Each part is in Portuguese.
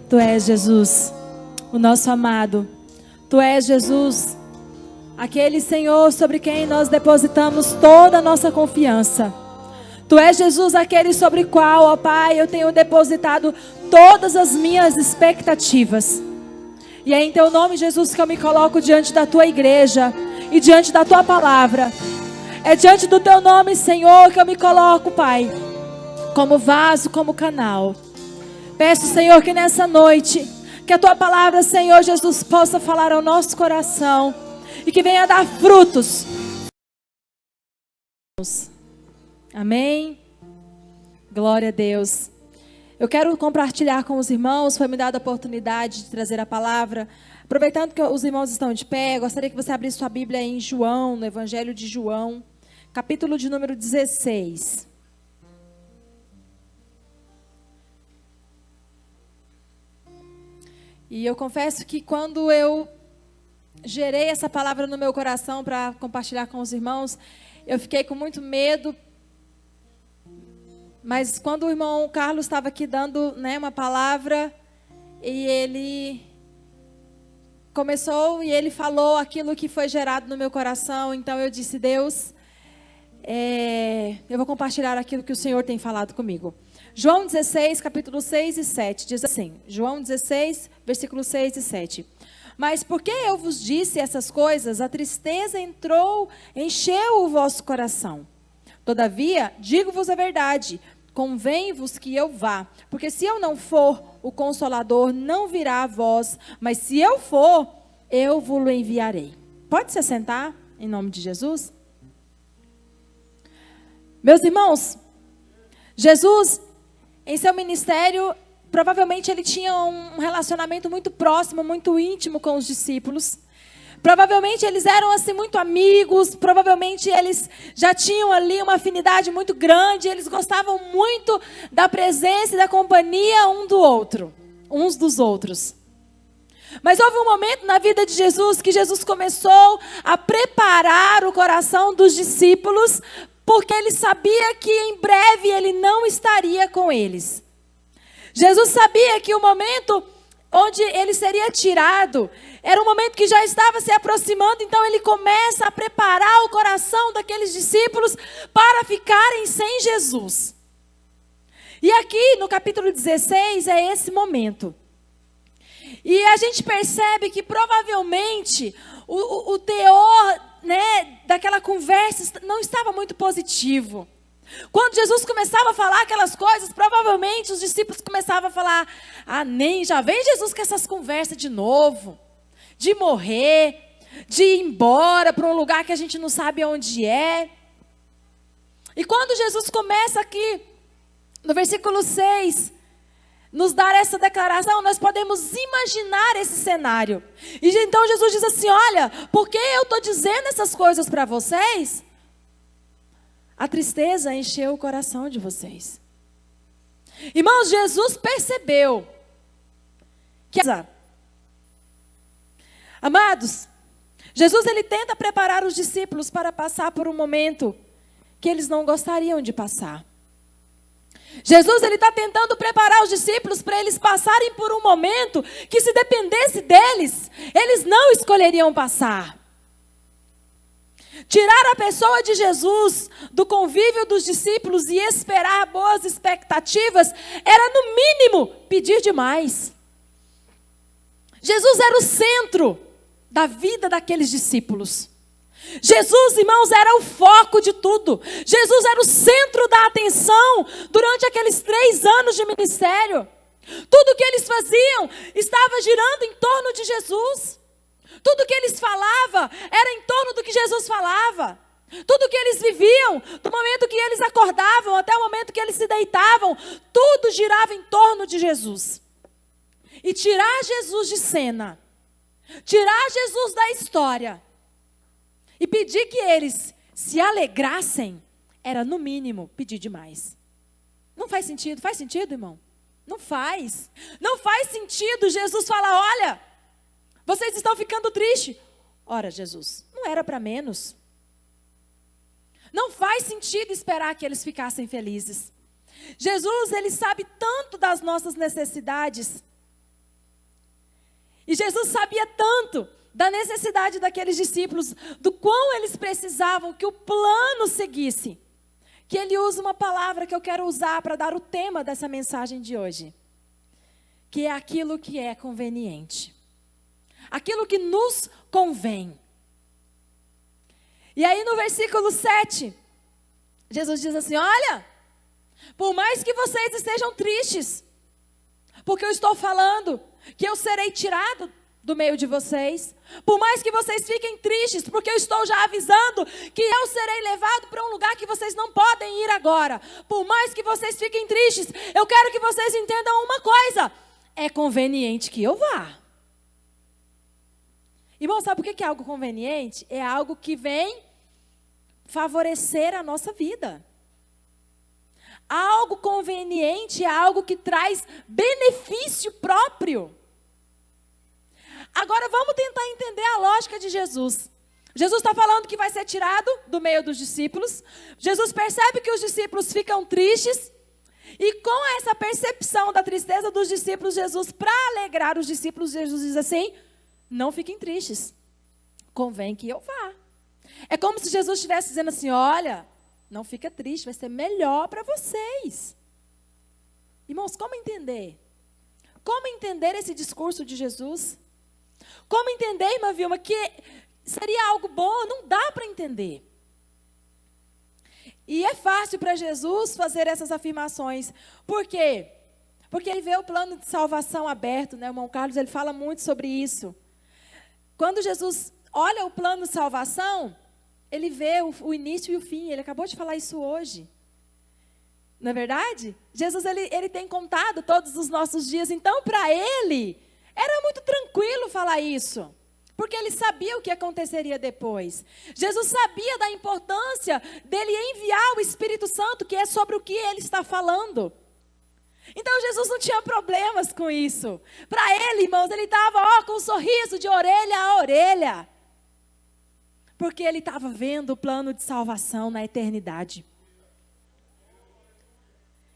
Tu és, Jesus, o nosso amado. Tu és, Jesus, aquele Senhor sobre quem nós depositamos toda a nossa confiança. Tu és, Jesus, aquele sobre o qual, ó Pai, eu tenho depositado todas as minhas expectativas. E é em Teu nome, Jesus, que eu me coloco diante da Tua igreja e diante da Tua palavra. É diante do Teu nome, Senhor, que eu me coloco, Pai, como vaso, como canal. Peço, Senhor, que nessa noite, que a Tua palavra, Senhor Jesus, possa falar ao nosso coração e que venha dar frutos. Amém? Glória a Deus. Eu quero compartilhar com os irmãos, foi me dada a oportunidade de trazer a palavra. Aproveitando que os irmãos estão de pé, gostaria que você abrisse sua Bíblia em João, no Evangelho de João, capítulo de número 16. E eu confesso que quando eu gerei essa palavra no meu coração para compartilhar com os irmãos, eu fiquei com muito medo. Mas quando o irmão Carlos estava aqui dando, uma palavra, e ele começou e ele falou aquilo que foi gerado no meu coração, então eu disse: Deus, eu vou compartilhar aquilo que o Senhor tem falado comigo. João 16, capítulo 6 e 7, diz assim, João 16, versículos 6 e 7. Mas porque eu vos disse essas coisas, a tristeza encheu o vosso coração. Todavia, digo-vos a verdade, convém-vos que eu vá, porque se eu não for, o Consolador não virá a vós, mas se eu for, eu vos enviarei. Pode se assentar, em nome de Jesus? Meus irmãos, Jesus, em seu ministério, provavelmente ele tinha um relacionamento muito próximo, muito íntimo com os discípulos. Provavelmente eles eram assim muito amigos, provavelmente eles já tinham ali uma afinidade muito grande, eles gostavam muito da presença e da companhia uns dos outros. Mas houve um momento na vida de Jesus que Jesus começou a preparar o coração dos discípulos, porque ele sabia que em breve ele não estaria com eles. Jesus sabia que o momento onde ele seria tirado era um momento que já estava se aproximando, então ele começa a preparar o coração daqueles discípulos para ficarem sem Jesus. E aqui no capítulo 16 é esse momento. E a gente percebe que provavelmente o teor, daquela conversa não estava muito positivo. Quando Jesus começava a falar aquelas coisas, provavelmente os discípulos começavam a falar: já vem Jesus com essas conversas de novo, de morrer, de ir embora para um lugar que a gente não sabe onde é. E quando Jesus começa aqui, no versículo 6, nos dar essa declaração, nós podemos imaginar esse cenário. E então Jesus diz assim: olha, porque eu estou dizendo essas coisas para vocês, a tristeza encheu o coração de vocês. Irmãos, Jesus percebeu que, amados, Jesus ele tenta preparar os discípulos para passar por um momento que eles não gostariam de passar. Jesus ele está tentando preparar os discípulos para eles passarem por um momento que, se dependesse deles, eles não escolheriam passar. Tirar a pessoa de Jesus do convívio dos discípulos e esperar boas expectativas era, no mínimo, pedir demais. Jesus era o centro da vida daqueles discípulos. Jesus, irmãos, era o foco de tudo. Jesus era o centro da atenção durante aqueles 3 anos de ministério. Tudo que eles faziam estava girando em torno de Jesus. Tudo que eles falavam era em torno do que Jesus falava. Tudo que eles viviam, do momento que eles acordavam até o momento que eles se deitavam, tudo girava em torno de Jesus. E tirar Jesus de cena, tirar Jesus da história e pedir que eles se alegrassem, era no mínimo pedir demais. Não faz sentido? Faz sentido, irmão? Não faz. Não faz sentido Jesus falar: olha, vocês estão ficando tristes. Ora, Jesus, não era para menos. Não faz sentido esperar que eles ficassem felizes. Jesus, ele sabe tanto das nossas necessidades, E Jesus sabia tanto da necessidade daqueles discípulos, do quão eles precisavam que o plano seguisse, que ele usa uma palavra que eu quero usar para dar o tema dessa mensagem de hoje, que é aquilo que é conveniente, aquilo que nos convém. E aí no versículo 7, Jesus diz assim: olha, por mais que vocês estejam tristes, porque eu estou falando que eu serei tirado do meio de vocês, por mais que vocês fiquem tristes, porque eu estou já avisando que eu serei levado para um lugar que vocês não podem ir agora, por mais que vocês fiquem tristes, eu quero que vocês entendam uma coisa: é conveniente que eu vá. Irmão, sabe por que é algo conveniente? É algo que vem favorecer a nossa vida. Algo conveniente é algo que traz benefício próprio. Agora vamos tentar entender a lógica de Jesus. Jesus está falando que vai ser tirado do meio dos discípulos. Jesus percebe que os discípulos ficam tristes. E com essa percepção da tristeza dos discípulos, Jesus, para alegrar os discípulos, Jesus diz assim: não fiquem tristes, convém que eu vá. É como se Jesus estivesse dizendo assim: olha, não fica triste, vai ser melhor para vocês. Irmãos, como entender? Como entender esse discurso de Jesus? Como entender, irmã Vilma, que seria algo bom? Não dá para entender. E é fácil para Jesus fazer essas afirmações. Por quê? Porque ele vê o plano de salvação aberto, né? O irmão Carlos, ele fala muito sobre isso. Quando Jesus olha o plano de salvação, ele vê o início e o fim. Ele acabou de falar isso hoje. Não é verdade? Jesus, ele tem contado todos os nossos dias. Então, para ele, era muito tranquilo falar isso. Porque ele sabia o que aconteceria depois. Jesus sabia da importância dele enviar o Espírito Santo, que é sobre o que ele está falando. Então, Jesus não tinha problemas com isso. Para ele, irmãos, ele estava com um sorriso de orelha a orelha. Porque ele estava vendo o plano de salvação na eternidade.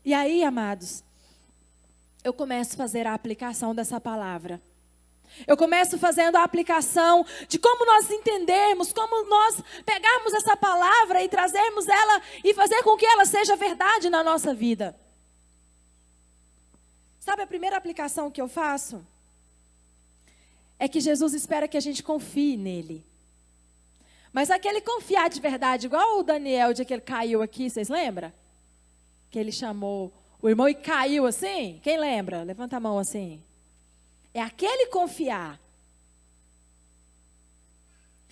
E aí, amados, eu começo a fazer a aplicação dessa palavra. Eu começo fazendo a aplicação de como nós entendermos, como nós pegarmos essa palavra e trazermos ela e fazer com que ela seja verdade na nossa vida. Sabe a primeira aplicação que eu faço? É que Jesus espera que a gente confie nele. Mas aquele confiar de verdade, igual o Daniel, de que ele caiu aqui, vocês lembram? Que ele chamou o irmão e caiu assim? Quem lembra? Levanta a mão assim. É aquele confiar.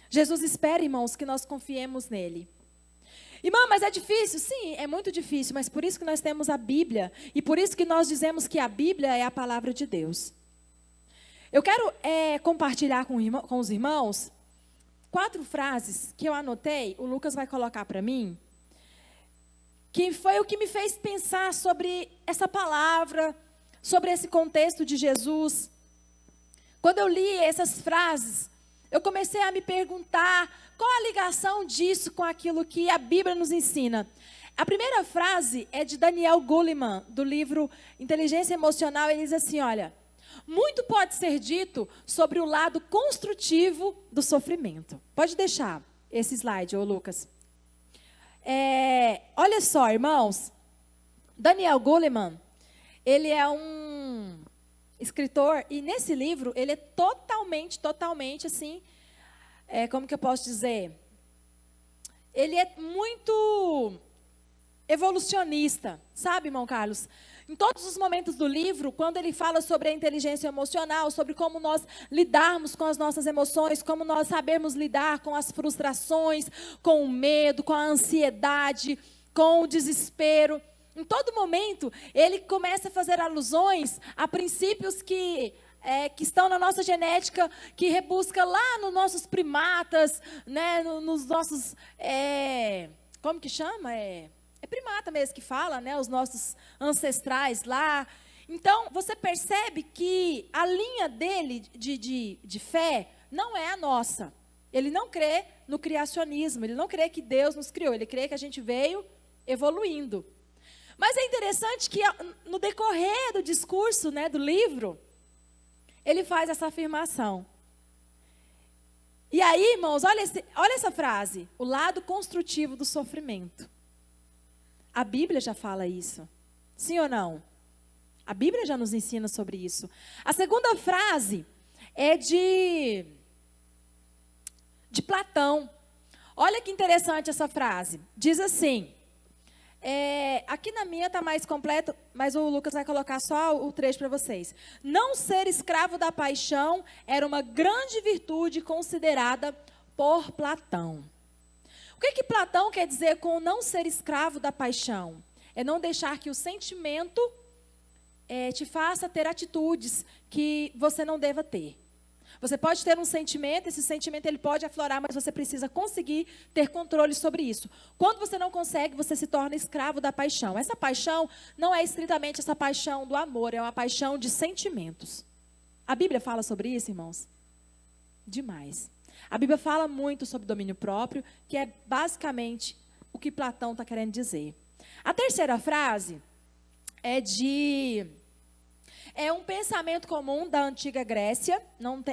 Jesus espera, irmãos, que nós confiemos nele. Irmão, mas é difícil? Sim, é muito difícil, mas por isso que nós temos a Bíblia. E por isso que nós dizemos que a Bíblia é a palavra de Deus. Eu quero compartilhar com os irmãos 4 frases que eu anotei, o Lucas vai colocar para mim, que foi o que me fez pensar sobre essa palavra, sobre esse contexto de Jesus. Quando eu li essas frases, eu comecei a me perguntar qual a ligação disso com aquilo que a Bíblia nos ensina. A primeira frase é de Daniel Goleman, do livro Inteligência Emocional. Ele diz assim, olha: muito pode ser dito sobre o lado construtivo do sofrimento. Pode deixar esse slide, ô Lucas. Olha só, irmãos, Daniel Goleman, ele é um escritor, e nesse livro ele é totalmente assim, como que eu posso dizer? Ele é muito evolucionista, sabe, irmão Carlos? Em todos os momentos do livro, quando ele fala sobre a inteligência emocional, sobre como nós lidarmos com as nossas emoções, como nós sabemos lidar com as frustrações, com o medo, com a ansiedade, com o desespero. Em todo momento, ele começa a fazer alusões a princípios que estão na nossa genética, que rebusca lá nos nossos primatas, né, nos nossos, como que chama? É primata mesmo que fala, né, os nossos ancestrais lá. Então, você percebe que a linha dele de fé não é a nossa. Ele não crê no criacionismo, ele não crê que Deus nos criou, ele crê que a gente veio evoluindo. Mas é interessante que no decorrer do discurso, né, do livro, ele faz essa afirmação. E aí, irmãos, olha essa frase. O lado construtivo do sofrimento. A Bíblia já fala isso. Sim ou não? A Bíblia já nos ensina sobre isso. A segunda frase é de Platão. Olha que interessante essa frase. Diz assim, aqui na minha está mais completo, mas o Lucas vai colocar só o trecho para vocês. Não ser escravo da paixão era uma grande virtude considerada por Platão. O que Platão quer dizer com não ser escravo da paixão? É não deixar que o sentimento te faça ter atitudes que você não deva ter. Você pode ter um sentimento, esse sentimento ele pode aflorar, mas você precisa conseguir ter controle sobre isso. Quando você não consegue, você se torna escravo da paixão. Essa paixão não é estritamente essa paixão do amor, é uma paixão de sentimentos. A Bíblia fala sobre isso, irmãos? Demais. A Bíblia fala muito sobre domínio próprio, que é basicamente o que Platão está querendo dizer. A terceira frase é um pensamento comum da antiga Grécia,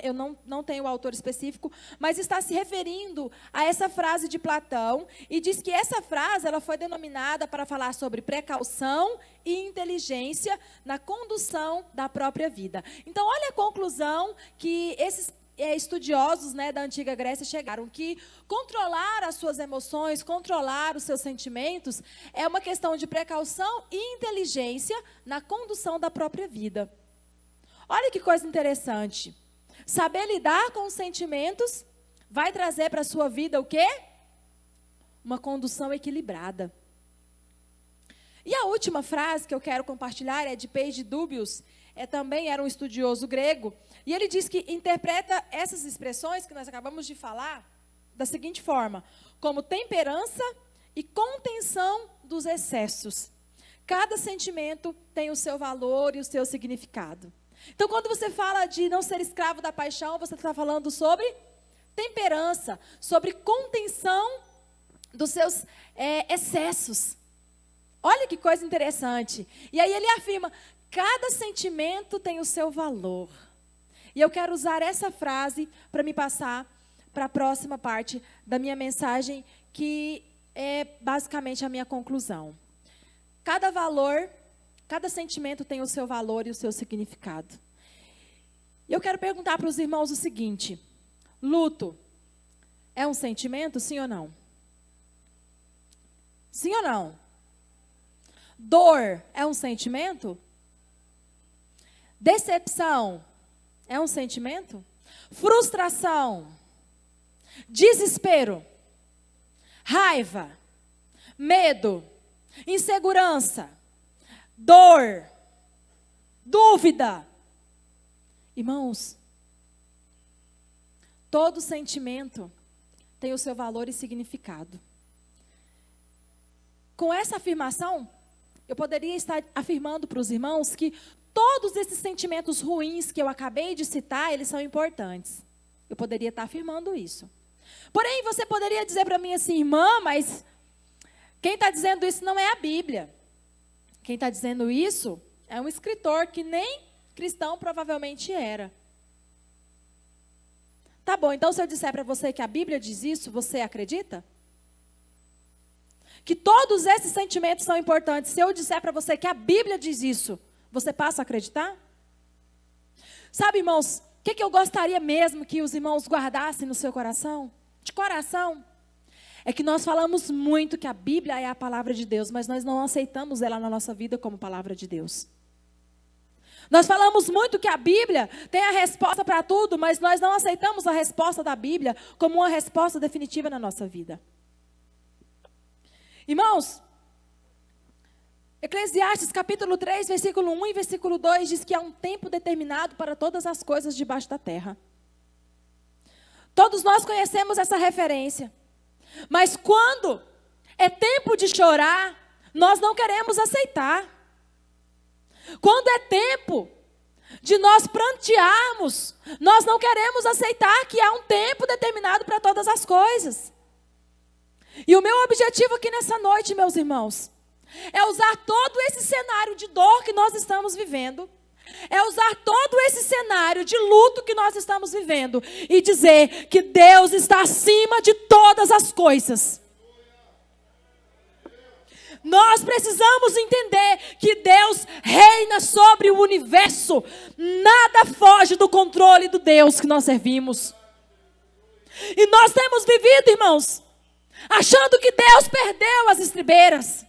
eu não tenho o autor específico, mas está se referindo a essa frase de Platão e diz que essa frase ela foi denominada para falar sobre precaução e inteligência na condução da própria vida. Então, olha a conclusão que esses estudiosos, da antiga Grécia chegaram, que controlar as suas emoções, controlar os seus sentimentos, é uma questão de precaução e inteligência na condução da própria vida. Olha que coisa interessante. Saber lidar com os sentimentos vai trazer para a sua vida o quê? Uma condução equilibrada. E a última frase que eu quero compartilhar é de Peidiúbios, também era um estudioso grego, e ele diz que interpreta essas expressões que nós acabamos de falar da seguinte forma: como temperança e contenção dos excessos. Cada sentimento tem o seu valor e o seu significado. Então, quando você fala de não ser escravo da paixão, você está falando sobre temperança, sobre contenção dos seus excessos. Olha que coisa interessante. E aí ele afirma: cada sentimento tem o seu valor. E eu quero usar essa frase para me passar para a próxima parte da minha mensagem, que é basicamente a minha conclusão. Cada sentimento tem o seu valor e o seu significado. E eu quero perguntar para os irmãos o seguinte: luto é um sentimento, sim ou não? Sim ou não? Dor é um sentimento? Decepção é um sentimento? Frustração, desespero, raiva, medo, insegurança, dor, dúvida. Irmãos, todo sentimento tem o seu valor e significado. Com essa afirmação, eu poderia estar afirmando para os irmãos que todos esses sentimentos ruins que eu acabei de citar, eles são importantes. Eu poderia estar afirmando isso. Porém, você poderia dizer para mim assim: irmã, mas quem está dizendo isso não é a Bíblia. Quem está dizendo isso é um escritor que nem cristão provavelmente era. Tá bom, então se eu disser para você que a Bíblia diz isso, você acredita? Que todos esses sentimentos são importantes. Se eu disser para você que a Bíblia diz isso, você passa a acreditar? Sabe, irmãos, o que eu gostaria mesmo que os irmãos guardassem no seu coração? De coração. É que nós falamos muito que a Bíblia é a palavra de Deus, mas nós não aceitamos ela na nossa vida como palavra de Deus. Nós falamos muito que a Bíblia tem a resposta para tudo, mas nós não aceitamos a resposta da Bíblia como uma resposta definitiva na nossa vida. Irmãos, Eclesiastes capítulo 3, versículo 1 e versículo 2 diz que há um tempo determinado para todas as coisas debaixo da terra. Todos nós conhecemos essa referência. Mas quando é tempo de chorar, nós não queremos aceitar. Quando é tempo de nós prantearmos, nós não queremos aceitar que há um tempo determinado para todas as coisas. E o meu objetivo aqui nessa noite, meus irmãos, é usar todo esse cenário de dor que nós estamos vivendo, é usar todo esse cenário cenário de luto que nós estamos vivendo e dizer que Deus está acima de todas as coisas. Nós precisamos entender que Deus reina sobre o universo. Nada foge do controle do Deus que nós servimos. E nós temos vivido, irmãos, achando que Deus perdeu as estribeiras,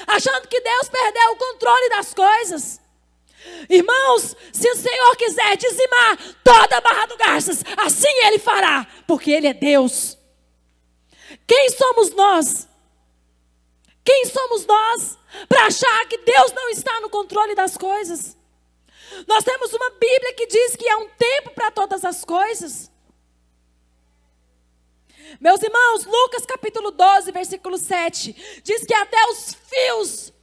achando que Deus perdeu o controle das coisas. Irmãos, se o Senhor quiser dizimar toda a Barra do Garças, assim Ele fará, porque Ele é Deus. Quem somos nós? Quem somos nós para achar que Deus não está no controle das coisas? Nós temos uma Bíblia que diz que há um tempo para todas as coisas. Meus irmãos, Lucas capítulo 12, versículo 7, diz que até os fios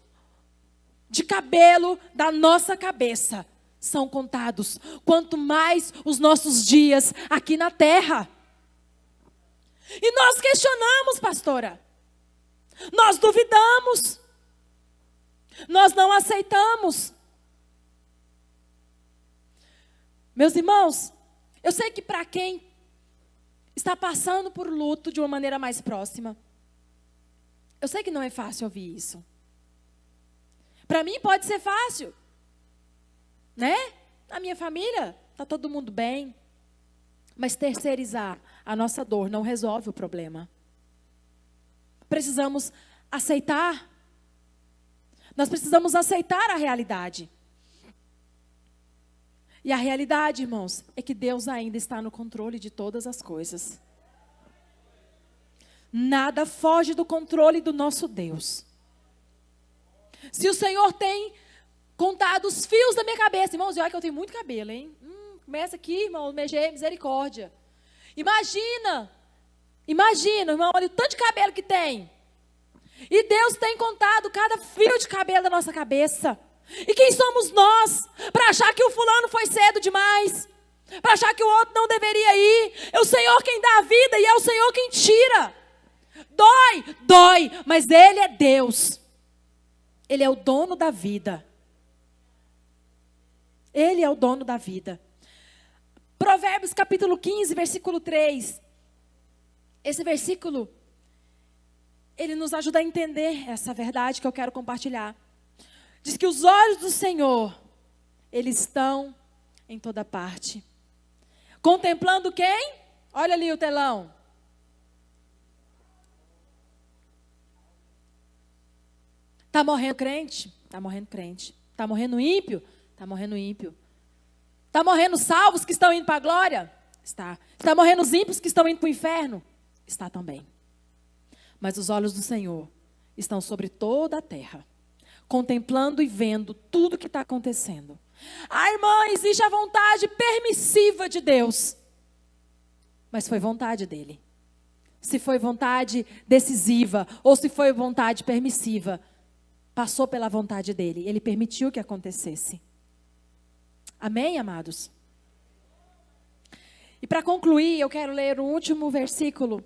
de cabelo da nossa cabeça são contados, quanto mais os nossos dias aqui na terra. E nós questionamos, pastora. Nós duvidamos. Nós não aceitamos. Meus irmãos, eu sei que para quem está passando por luto de uma maneira mais próxima, eu sei que não é fácil ouvir isso. Para mim pode ser fácil, né? Na minha família está todo mundo bem. Mas terceirizar a nossa dor não resolve o problema. Precisamos aceitar. Nós precisamos aceitar a realidade. E a realidade, irmãos, é que Deus ainda está no controle de todas as coisas. Nada foge do controle do nosso Deus. Se o Senhor tem contado os fios da minha cabeça, irmãos, e olha que eu tenho muito cabelo, hein? Começa aqui, irmão, misericórdia. Imagina, irmão, olha o tanto de cabelo que tem. E Deus tem contado cada fio de cabelo da nossa cabeça. E quem somos nós para achar que o fulano foi cedo demais? Para achar que o outro não deveria ir? É o Senhor quem dá a vida e é o Senhor quem tira. Dói, mas Ele é Deus. Ele é o dono da vida. Ele é o dono da vida. Provérbios capítulo 15, versículo 3. Esse versículo, ele nos ajuda a entender essa verdade que eu quero compartilhar. Diz que os olhos do Senhor, eles estão em toda parte. Contemplando quem? Olha ali o telão. Está morrendo crente? Está morrendo crente. Está morrendo ímpio? Está morrendo ímpio. Está morrendo salvos que estão indo para a glória? Está. Está morrendo os ímpios que estão indo para o inferno? Está também. Mas os olhos do Senhor estão sobre toda a terra, contemplando e vendo tudo que está acontecendo. Ah, irmã, existe a vontade permissiva de Deus. Mas foi vontade dele. Se foi vontade decisiva ou se foi vontade permissiva, passou pela vontade dele. Ele permitiu que acontecesse. Amém, amados? E para concluir, eu quero ler o último versículo.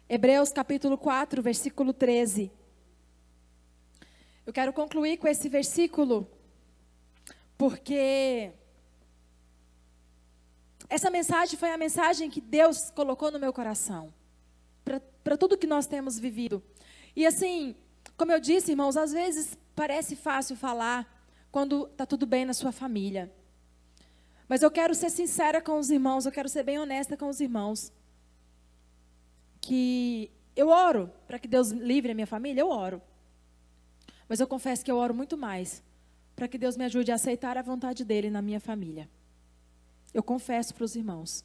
Hebreus capítulo 4, versículo 13. Eu quero concluir com esse versículo, porque essa mensagem foi a mensagem que Deus colocou no meu coração, para tudo que nós temos vivido. E assim, como eu disse, irmãos, às vezes parece fácil falar quando está tudo bem na sua família. Mas eu quero ser sincera com os irmãos, eu quero ser bem honesta com os irmãos. Que eu oro para que Deus livre a minha família, eu oro. Mas eu confesso que eu oro muito mais para que Deus me ajude a aceitar a vontade dEle na minha família. Eu confesso para os irmãos.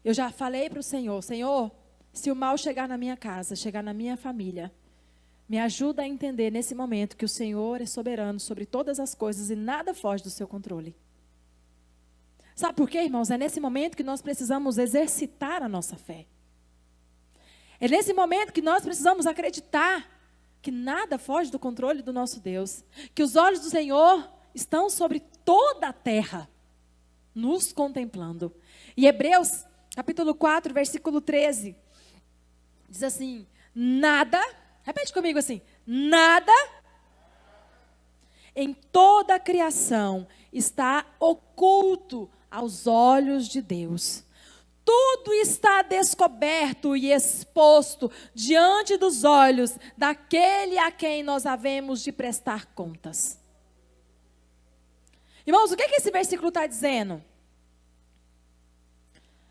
Eu já falei para o Senhor, Senhor, se o mal chegar na minha casa, chegar na minha família, me ajuda a entender nesse momento que o Senhor é soberano sobre todas as coisas e nada foge do seu controle. Sabe por quê, irmãos? É nesse momento que nós precisamos exercitar a nossa fé. É nesse momento que nós precisamos acreditar que nada foge do controle do nosso Deus. Que os olhos do Senhor estão sobre toda a terra, nos contemplando. E Hebreus, capítulo 4, versículo 13, diz assim, nada, repete comigo assim, nada em toda a criação está oculto aos olhos de Deus. Tudo está descoberto e exposto diante dos olhos daquele a quem nós havemos de prestar contas. Irmãos, o que esse versículo está dizendo?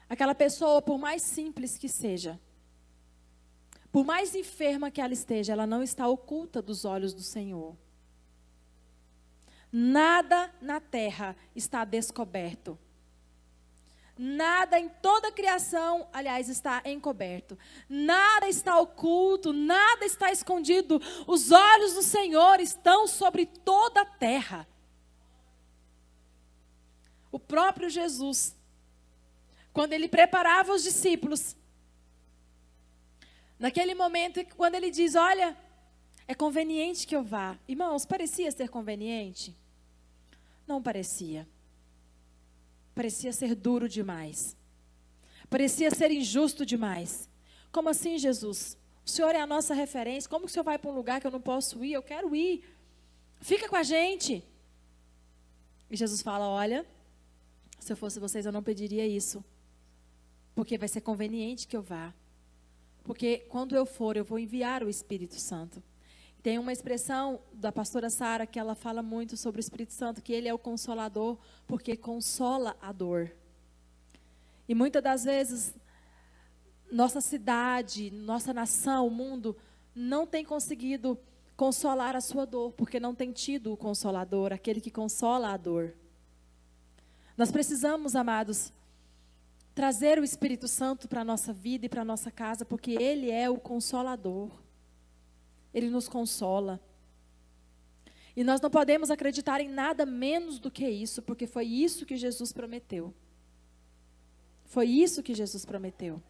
Aquela pessoa, por mais simples que seja, por mais enferma que ela esteja, ela não está oculta dos olhos do Senhor. Nada na terra está descoberto. Nada em toda a criação, aliás, está encoberto. Nada está oculto, nada está escondido. Os olhos do Senhor estão sobre toda a terra. O próprio Jesus, quando ele preparava os discípulos, naquele momento, quando ele diz, olha, é conveniente que eu vá. Irmãos, parecia ser conveniente? Não parecia. Parecia ser duro demais. Parecia ser injusto demais. Como assim, Jesus? O Senhor é a nossa referência. Como que o Senhor vai para um lugar que eu não posso ir? Eu quero ir. Fica com a gente. E Jesus fala, olha, se eu fosse vocês, eu não pediria isso. Porque vai ser conveniente que eu vá. Porque quando eu for, eu vou enviar o Espírito Santo. Tem uma expressão da pastora Sara que ela fala muito sobre o Espírito Santo, que ele é o consolador, porque consola a dor. E muitas das vezes, nossa cidade, nossa nação, o mundo, não tem conseguido consolar a sua dor, porque não tem tido o consolador, aquele que consola a dor. Nós precisamos, amados, trazer o Espírito Santo para a nossa vida e para a nossa casa, porque ele é o consolador. Ele nos consola. E nós não podemos acreditar em nada menos do que isso, porque foi isso que Jesus prometeu. Foi isso que Jesus prometeu.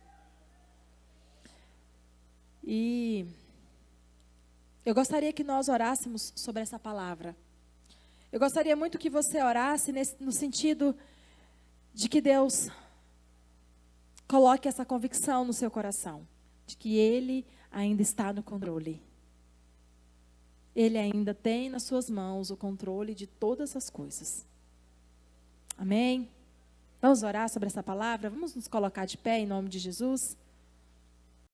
E eu gostaria que nós orássemos sobre essa palavra. Eu gostaria muito que você orasse no sentido de que Deus coloque essa convicção no seu coração, de que Ele ainda está no controle. Ele ainda tem nas suas mãos o controle de todas as coisas. Amém? Vamos orar sobre essa palavra? Vamos nos colocar de pé em nome de Jesus?